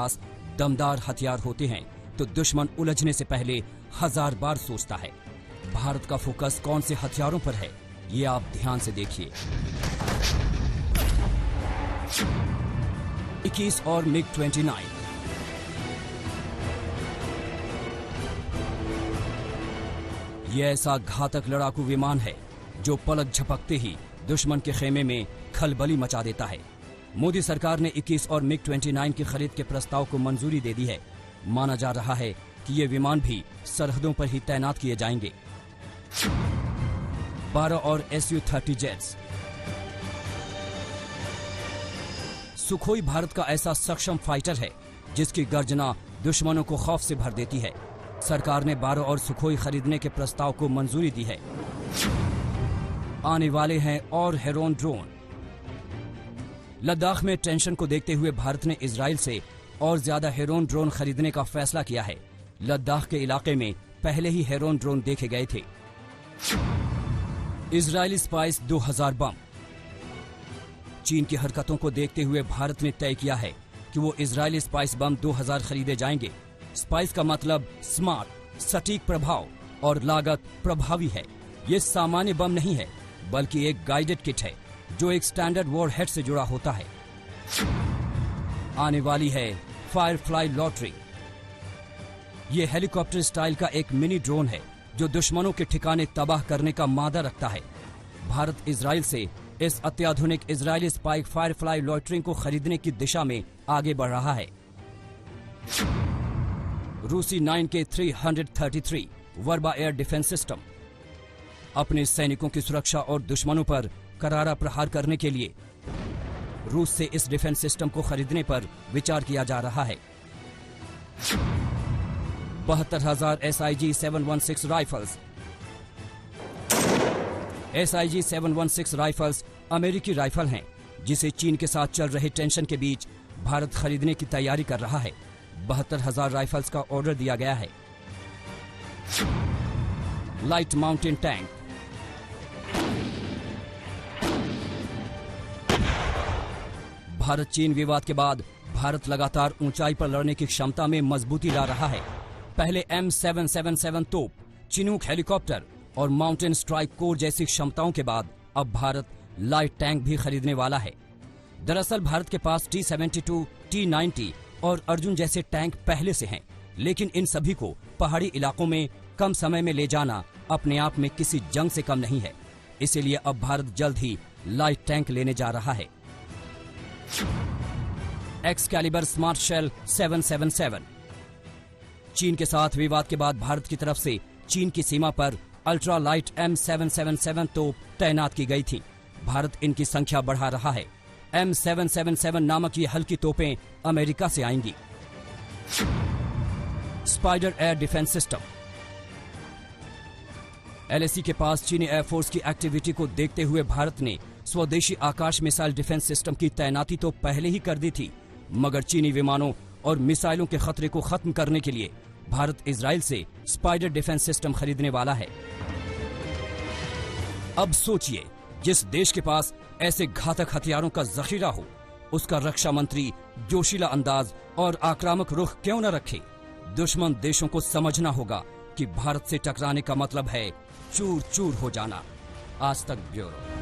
पास दमदार हथियार होते हैं तो दुश्मन उलझने से पहले 1000 बार सोचता है। भारत का फोकस कौन से हथियारों पर है, ये आप ध्यान से देखिए। 21 और MiG-29। यह ऐसा घातक लड़ाकू विमान है जो पलक झपकते ही दुश्मन के खेमे में खलबली मचा देता है। मोदी सरकार ने 21 और MiG-29 की खरीद के प्रस्ताव को मंजूरी दे दी है। माना जा रहा है कि ये विमान भी सरहदों पर ही तैनात किए जाएंगे। 12 और Su-30 जेट्स। सुखोई भारत का ऐसा सक्षम फाइटर है जिसकी गर्जना दुश्मनों को खौफ से भर देती है। सरकार ने 12 और सुखोई खरीदने के प्रस्ताव को मंजूरी दी है। आने वाले हैं और हेरोन ड्रोन। लद्दाख में टेंशन को देखते हुए भारत ने इजराइल से और ज्यादा हेरोन ड्रोन खरीदने का फैसला किया है। लद्दाख के इलाके में पहले ही हेरोन ड्रोन देखे गए थे। इजरायली स्पाइस 2000 बम। चीन की हरकतों को देखते हुए भारत ने तय किया है कि वो इजरायली स्पाइस बम 2000 खरीदे जाएंगे। स्पाइस का मतलब स्मार्ट, सटीक प्रभाव और लागत प्रभावी है। ये सामान्य बम नहीं है बल्कि एक गाइडेड किट है जो एक स्टैंडर्ड वॉरहेड से जुड़ा होता है। आने वाली है फायरफ्लाई लॉटरी। ये हेलीकॉप्टर स्टाइल का एक मिनी ड्रोन है जो दुश्मनों के ठिकाने तबाह करने का मादा रखता है। भारत इजराइल से इस अत्याधुनिक इजरायली स्पाइक फायरफ्लाई लॉटरी को खरीदने की दिशा में आगे बढ़ रहा है। रूसी 9K-333 Verba air defence system. अपने सैनिकों की सुरक्षा और दुश्मनों पर करारा प्रहार करने के लिए रूस से इस डिफेंस सिस्टम को खरीदने पर विचार किया जा रहा है। 72,000 SIG-716 राइफल्स। SIG-716 राइफल्स अमेरिकी राइफल हैं जिसे चीन के साथ चल रहे टेंशन के बीच भारत खरीदने की तैयारी कर रहा है। 72,000 राइफल्स का ऑर्डर दिया गया है। Light mountain tank. भारत चीन विवाद के बाद भारत लगातार ऊंचाई पर लड़ने की क्षमता में मजबूती ला रहा है। पहले M777 तोप, चिनूक हेलीकॉप्टर और माउंटेन स्ट्राइक कोर जैसी क्षमताओं के बाद अब भारत लाइट टैंक भी खरीदने वाला है। दरअसल भारत के पास T-72, T-90 और अर्जुन जैसे टैंक पहले से हैं, लेकिन इन सभी को पहाड़ी इलाकों में कम समय में ले जाना अपने आप में किसी जंग से कम नहीं है। इसीलिए अब भारत जल्द ही लाइट टैंक लेने जा रहा है। Excalibur smart shell 777। चीन के साथ विवाद के बाद भारत की तरफ से चीन की सीमा पर अल्ट्रा लाइट M777 तोप तैनात की गई थी। भारत इनकी संख्या बढ़ा रहा है। M777 नामक ये हल्की तोपें अमेरिका से आएंगी। Spider air defence system. LAC के पास चीनी एयरफोर्स की एक्टिविटी को देखते हुए भारत ने स्वदेशी आकाश मिसाइल डिफेंस सिस्टम की तैनाती तो पहले ही कर दी थी, मगर चीनी विमानों और मिसाइलों के खतरे को खत्म करने के लिए भारत इजराइल से स्पाइडर डिफेंस सिस्टम खरीदने वाला है। अब सोचिए, जिस देश के पास ऐसे घातक हथियारों का जखीरा हो, उसका रक्षा मंत्री जोशीला अंदाज और आक्रामक रुख क्यों न रखे। दुश्मन देशों को समझना होगा कि भारत से टकराने का मतलब है चूर चूर हो जाना। आज तक ब्यूरो।